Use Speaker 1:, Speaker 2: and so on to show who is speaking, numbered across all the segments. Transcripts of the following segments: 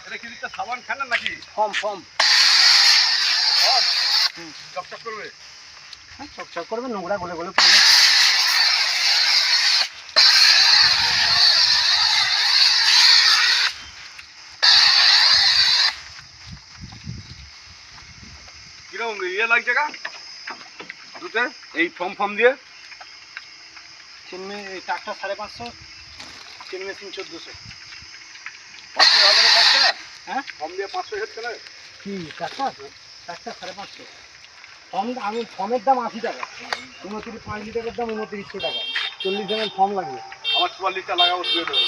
Speaker 1: এটা কি একটা সাবান খান নাকি?
Speaker 2: ফর্ম
Speaker 1: ফর্ম চকচক করবে।
Speaker 2: হ্যাঁ চকচক করবে, নোংরা গলে গলে পড়বে।
Speaker 1: কিরকম ইয়ে লাগছে গা দুতে এই ফর্ম দিয়ে?
Speaker 2: Tractor 550, chain machine 1400।
Speaker 1: 500 হবে না খরচা?
Speaker 2: হ্যাঁ
Speaker 1: ফর্ম দিয়ে 500 হচ্ছে না
Speaker 2: কি ট্রাক্টর 550। আমি ফর্মের দাম 80 টাকা, 5 লিটারের দাম 2900 টাকা। 40 জনের ফর্ম লাগবে।
Speaker 1: আবার 44টা লাগাবো শুয়ে দেবো।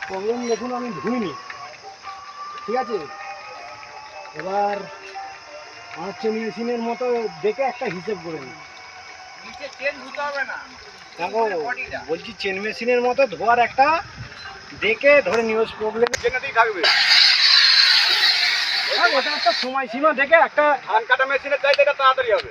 Speaker 2: প্রবলেম দেখুন আমি ধুইনি, ঠিক আছে। এবার আমার চেন মেশিনের মতো দেখে একটা হিসেব করে নিই। দেখো বলছি চেন মেশিনের মতো ধোয়ার একটা দেখে ধরে নিউজ প্রবলেম
Speaker 1: যেটাতেই থাকবে।
Speaker 2: ওটা একটা সময়সীমা দেখে একটা
Speaker 1: ধান কাটা মেশিনের চাইতে এটা তাড়াতাড়ি হবে।